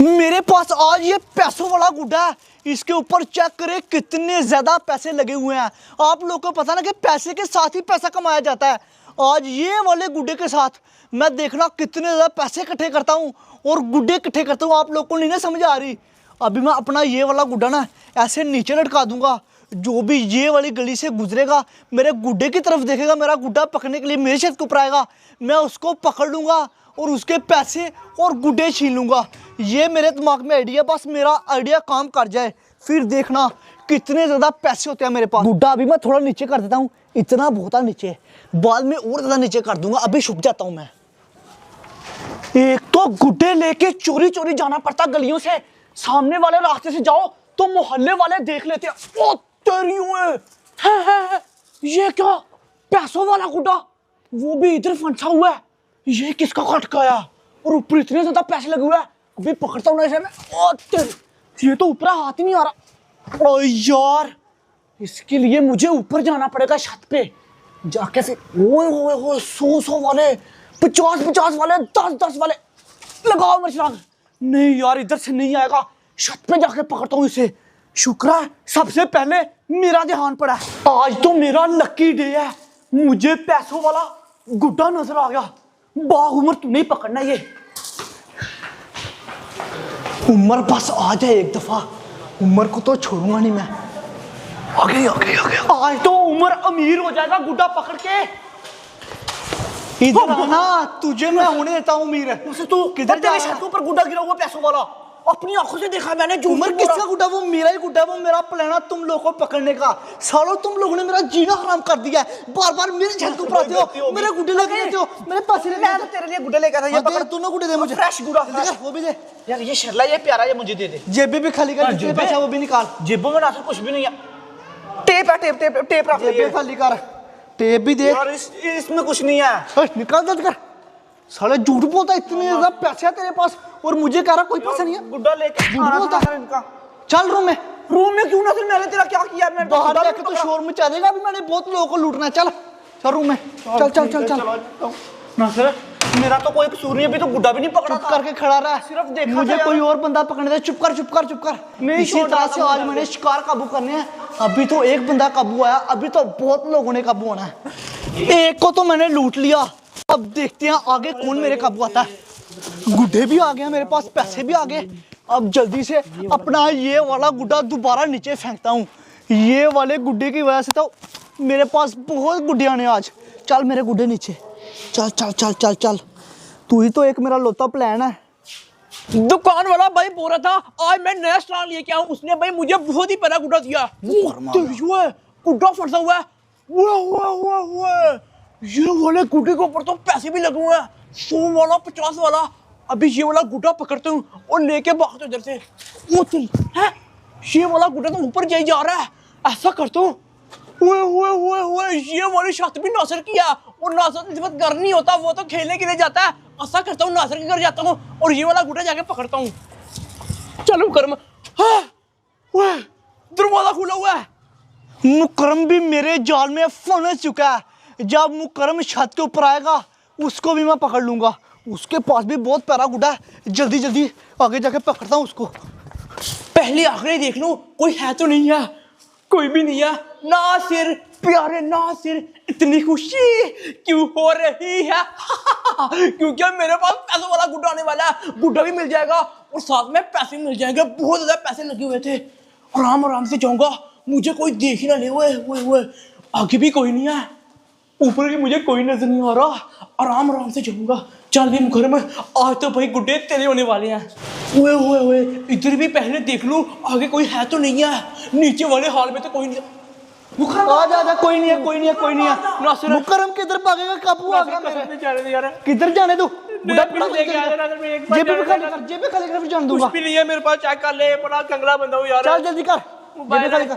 मेरे पास आज ये पैसों वाला गुड्डा है। इसके ऊपर चेक करें कितने ज्यादा पैसे लगे हुए हैं। आप लोगों को पता ना कि पैसे के साथ ही पैसा कमाया जाता है। आज ये वाले गुड्डे के साथ मैं देखना कितने ज्यादा पैसे इकट्ठे करता हूँ और गुड्डे इकट्ठे करता हूँ। आप लोग को नहीं ना समझ आ रही। अभी मैं अपना ये वाला गुड्डा ना ऐसे नीचे लटका दूंगा। जो भी ये वाली गली से गुजरेगा मेरे गुड्डे की तरफ देखेगा, मेरा गुड्डा पकड़ने के लिए मेरे छत के ऊपर आएगा, मैं उसको पकड़ लूंगा और उसके पैसे और गुड्डे छीन लूंगा। ये मेरे दिमाग में आइडिया, बस मेरा आइडिया काम कर जाए फिर देखना कितने ज्यादा पैसे होते हैं मेरे पास। गुड्डा अभी मैं थोड़ा नीचे कर देता हूँ, इतना बहुत है नीचे, बाद में और ज्यादा नीचे कर दूंगा। अभी छुप जाता हूँ मैं। एक तो गुड्डे लेके चोरी चोरी जाना पड़ता गलियों से, सामने वाले रास्ते से जाओ तो मोहल्ले वाले देख लेते हैं। ओ तेरी है। ये क्या पैसों वाला गुड्डा, वो भी इधर फंसा हुआ है। ये किसका खटकाया और ऊपर इतने ज्यादा पैसे लगे हुए हैं। अभी पकड़ता हूँ ऐसे में। ओ तेरी, ये तो ऊपर हाथ ही नहीं आ रहा। ओ यार, इसके लिए मुझे ऊपर जाना पड़ेगा छत पे जाके। फिर ओए 100 वाले, 50 वाले, 10 वाले लगाओ मर्चांग। नहीं यार, इधर से नहीं आएगा, छत पे जाके पकड़ता हूँ इसे। शुक्र है सबसे पहले मेरा ध्यान पड़ा। आज तो मेरा लकी डे है, मुझे पैसों वाला गुड्डा नजर आ गया। बाउमर तू नहीं पकड़ना ये। उमर बस आ जाए एक दफा, उमर को तो छोड़ूंगा नहीं मैं। आ गया। आज तो उमर अमीर हो जाएगा गुड्डा पकड़ के। इधर आना, तुझे मैं होने देता हूँ अमीर। तू किधर जा रहा है? छत पर गुड्डा गिरा हुआ पैसों वाला, अपनी आंखों से देखा मैंने। उमर किसका गुड्डा? वो मेरा ही गुड्डा, वो मेरा प्लान है तुम लोगों को पकड़ने का। सालों तुम लोगों ने मेरा जीना हराम कर दिया है। बार-बार मेरे छत के ऊपर आते हो, मेरे गुड्डे लेके आते हो, मेरे पैसे लेके आते हो। तेरे लिए गुड्डे लेकर आया, ये पकड़। तूने गुड्डे दे मुझे, फ्रेश गुड्डा वो भी दे यार। ये शर्ला, ये प्यारा, ये मुझे दे दे। जेबे भी खाली कर, जितने पैसे वो भी निकाल। जेबों में ना कुछ भी नहीं है। टेप है, टेप रख, जेबे खाली कर। टेप भी दे यार, इसमें कुछ नहीं है। निकाल दे कर। साले झूठ बोलता, इतने ज्यादा पैसे है तेरे पास और मुझे कह रहा कोई पैसा नहीं है। गुड्डा लेके झूठ बोलता है इनका। चल रूम में क्यों ना? फिर मैंने तेरा क्या किया? मैं बाहर लेके तो शोर मचा देगा। अभी मैंने बहुत लोगों को लूटना है। चल रूम में, चल ना सर, मेरा तो कोई कसूर नहीं। अभी तो गुड्डा भी नहीं पकड़ा, चुप करके खड़ा रहा है। सिर्फ देखा मुझे कोई और बंदा पकड़ने दे। चुप कर। इसी तरह से आज मैंने शिकार काबू करने हैं। अभी तो एक बंदा काबू आया, अभी तो बहुत लोगों ने काबू आना है। एक को तो मैंने लूट लिया, अब देखते हैं आगे कौन मेरे काबू आता है। गुड्डे भी आ गए मेरे पास, पैसे भी आ गए। अब जल्दी से अपना ये वाला गुड्डा दोबारा नीचे फेंकता हूँ। ये वाले गुड्डे की वजह से तो मेरे पास बहुत गुड्डे आने आज। चल मेरे गुड्डे नीचे, चल। तू ही तो एक मेरा लोता प्लान है। दुकान वाला भाई बोल रहा था आज मैं नया स्टॉल लेके आऊं, उसने भाई मुझे बहुत ही प्यारा गुड्डा दिया। गुड्डा फंसा हुआ है। ये वाले गुड्डे के ऊपर तो पैसे भी लगे हुए हैं, 100 वाला, 50 वाला। अभी ये वाला गुड्डा पकड़ते हूँ और लेके भागते इधर से। वो तुम है, ये वाला गुड्डा तो ऊपर जा रहा है। ऐसा करता हूँ, ये वाली छत भी नासिर किया और नासिर इस वक्त घर नहीं होता, वो तो खेलने के लिए जाता है। ऐसा करता हूँ, नासिर के घर जाता हूँ और ये वाला गुड्डा जाके पकड़ता हूँ। चलो मुकरम, दरवाजा खुला हुआ है। मुकरम भी मेरे जाल में फंस चुका है। जब मुकरम छत के ऊपर आएगा उसको भी मैं पकड़ लूंगा। उसके पास भी बहुत प्यारा गुड्डा है। जल्दी आगे जाके पकड़ता हूँ उसको। पहले आखिरी देख लूं कोई है तो नहीं है। कोई भी नहीं है। नासिर, प्यारे नासिर, इतनी खुशी क्यों हो रही है? क्योंकि मेरे पास पैसों वाला गुड्डा आने वाला है। गुड्डा भी मिल जाएगा और साथ में पैसे मिल जाएंगे। बहुत ज्यादा पैसे लगे हुए थे। आराम से जाऊंगा, मुझे कोई देख ही ना ले। वो आगे भी कोई नहीं है, ऊपर भी मुझे कोई नजर नहीं आ रहा। आराम से जाऊंगा। चल भी मुकरम, आज तो भाई गुड्डे तेरे होने वाले हैं। ओए इधर भी पहले देख लूं आगे कोई है तो नहीं है। नीचे वाले हाल में तो कोई नहीं है। आजा, कोई नहीं है। नासिर, मुकरम किधर भागेगा? काबू आ गया मेरे। किधर जाने दो? जेबे खाली कर जान दूंगा। कुछ भी नहीं है मेरे पास, चेक कर ले। बड़ा कंगला बंदा हूं यार। चल जल्दी कर, जेबे खाली कर।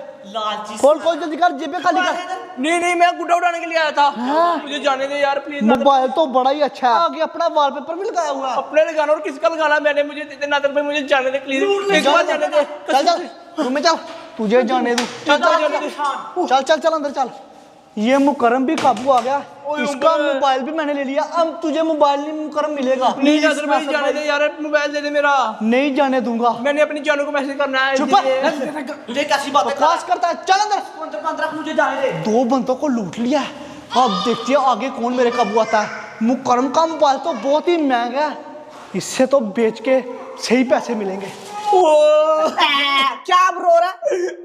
खोल जल्दी कर, जेबे खाली कर। नहीं, मैं गुड्डा उठाने के लिए आया था। मुझे जाने दे यार प्लीज। मोबाइल तो बड़ा ही अच्छा है। आगे अपना वॉलपेपर भी लगाया हुआ है। अपने लगाना और किसका लगाना? मैंने मुझे नादर भाई मुझे जाने दे प्लीज, एक बार जाने दे। चल रूम में चल, तुझे जाने दूं। चल अंदर चल। ये मुकरम भी काबू आ गया। ओए इसका ऊपर। मोबाइल भी मैंने ले लिया। अब तुझे मोबाइल नहीं मुकरम मिलेगा। नहीं नासिर भाई जाने दे यार, मोबाइल दे दे मेरा। नहीं जाने दूंगा। मैंने अपनी जानू को मैसेज करना है। चुप ये कैसी बात है? बकवास करता है, चल अंदर। अंदर मुझे जाने दे। 2 बंदों को लूट लिया है। अब देखते हैं आगे कौन मेरे काबू आता है। मुकरम का मोबाइल तो बहुत ही महंगा है, इससे तो बेच के सही पैसे मिलेंगे। क्या रो रहा है?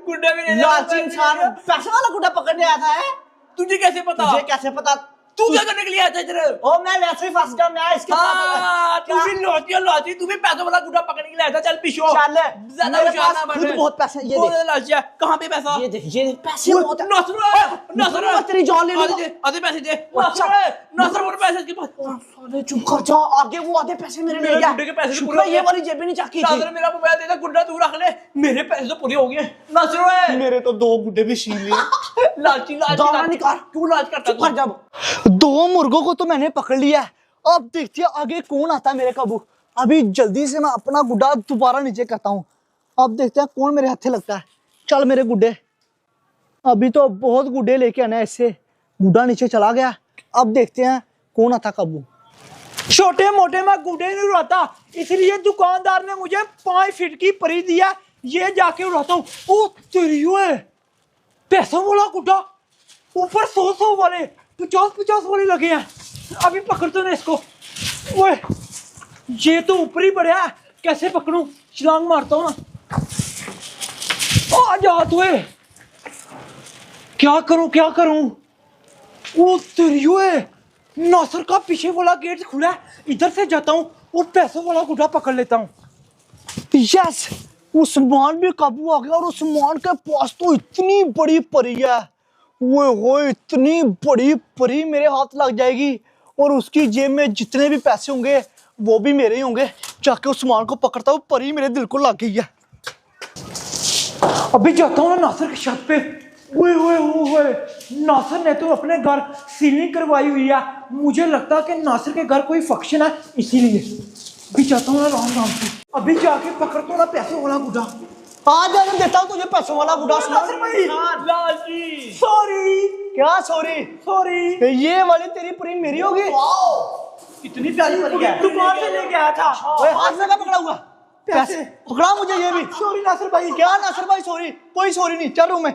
गुड्डा भी नहीं लालची इंसान पैसे वाला गुड्डा पकड़ने आया था है? तुझे कैसे पता? तुझे कैसे पता? तू क्या करने के लिए आया था इधर? ओ मैं वैसे ही फंस गया, मैं इसके हाँ, साथ। तू भी लालची, तू भी पैसों वाला गुड्डा पकड़ने के लिए आया था। चल पीछे चल, ज्यादा मेरे होशियार पास ना बन। खुद बहुत पैसे हैं, ये बहुत देख। लालची है। कहाँ पे पैसा? ये देख, ये पैसे बहुत है। नासर तेरी जान ले लूंगा। आधे पैसे दे। अच्छा। नासर और पैसे इसके पास। साले चुप कर जा, आगे वो आधे पैसे मेरे मेरे ले गया। गुड्डे के पैसे शुक्र पूरे है ये वाली जेबी नहीं चाकी थी। नासर मेरा मोबाइल दे दे, गुड्डा तू रख ले। मेरे पैसे तो पूरे हो गए। नासर ओए मेरे तो 2 गुड्डे भी छीन लिए। लालची दाना निकाल। क्यों लालच करता चुप कर जा। 2 मुर्गों को तो मैंने पकड़ लिया है। अब देखते हैं आगे कौन आता है मेरे काबू। अभी जल्दी से मैं अपना गुड्डा दोबारा नीचे करता हूँ। अब देखते हैं कौन मेरे हाथे लगता है। चल मेरे गुड्डे, अभी तो बहुत गुड्डे लेके आना है इससे। गुड्डा नीचे चला गया। अब देखते हैं कौन आता काबू। छोटे मोटे मैं गुड्डे नहीं उड़ाता, इसलिए दुकानदार ने मुझे 5 फीट की परी दिया। ये जाके उड़ाता हूँ। ओ तेरी ओए, पैसों वाला गुड्डा, ऊपर 100 वाले, 50 वाले लगे हैं। अभी पकड़ते ना इसको। ओए ये तो ऊपर ही बढ़िया है, कैसे पकड़ूं? छलांग मारता हूँ ना। आ जा तू। क्या करूं? ओ तेरी ओए, नासर का पीछे वाला गेट खुला है, इधर से जाता हूँ और पैसों वाला गुड्डा पकड़ लेता हूँ। यस, उस्मान भी काबू आ गया। और उस्मान के पास तो इतनी बड़ी परी है। वो इतनी बड़ी परी मेरे हाथ लग जाएगी और उसकी जेब में जितने भी पैसे होंगे वो भी मेरे ही होंगे। जाके उस्मान को पकड़ता हूँ, परी मेरे दिल को लग गई है। अभी जाता हूँ ना नासर की छत पे। ओए नासर ने तो अपने घर सीलिंग करवाई हुई है। मुझे लगता है कि नासर के घर कोई फंक्शन है, इसीलिए अभी जाता हूँ ना राम से। अभी जाके पकड़ता हूँ ना पैसों वाला गुड्डा। आज मैं देता हूँ तुझे पैसों वाला गुड्डा। नासर भाई, लालची, सॉरी। क्या सॉरी? ये वाली तेरी परी मेरी होगी। इतनी प्यारी परी है। दुकान से लेके आया था। ओए हाथ से का पकड़ा हुआ पैसे पकड़ा मुझे ये भी। सॉरी नासर भाई। क्या नासर भाई सॉरी? कोई सॉरी नहीं। चल रूम में,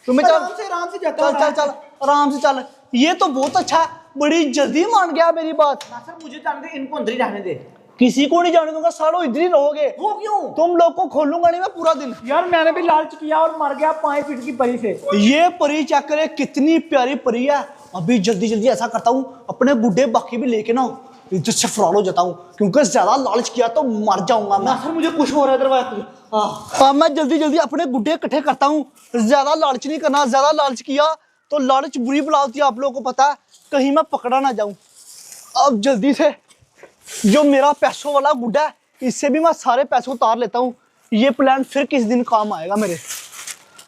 तुम्हें आराम से जाता हूँ। चल आराम से चल। ये तो बहुत अच्छा है, बड़ी जल्दी मान गया मेरी बात। नासर मुझे जाने दे, इनको अंदर ही रहने दे। किसी को नहीं जाने दूंगा, सालों इधर ही रहोगे। वो क्यों? तुम लोग को खोलूंगा नहीं मैं पूरा दिन। यार मैंने भी लालच किया और मर गया 5 फीट की परी से। ये परी चेक करे, कितनी प्यारी परी है। अभी जल्दी ऐसा करता हूँ, अपने गुड्डे बाकी भी लेके ना इधर से फरार हो जाता हूँ, क्योंकि ज्यादा लालच किया तो मर जाऊंगा मैं। नासर मुझे कुछ हो रहा है दरवाजा। अब मैं जल्दी अपने गुड्डे इकट्ठे करता हूँ। ज्यादा लालच नहीं करना, ज्यादा लालच किया तो लालच बुरी बला होती है, आप लोगों को पता है। कहीं मैं पकड़ा ना जाऊं। अब जल्दी से जो मेरा पैसों वाला गुड्डा है, इससे भी मैं सारे पैसे उतार लेता हूँ। ये प्लान फिर किस दिन काम आएगा मेरे।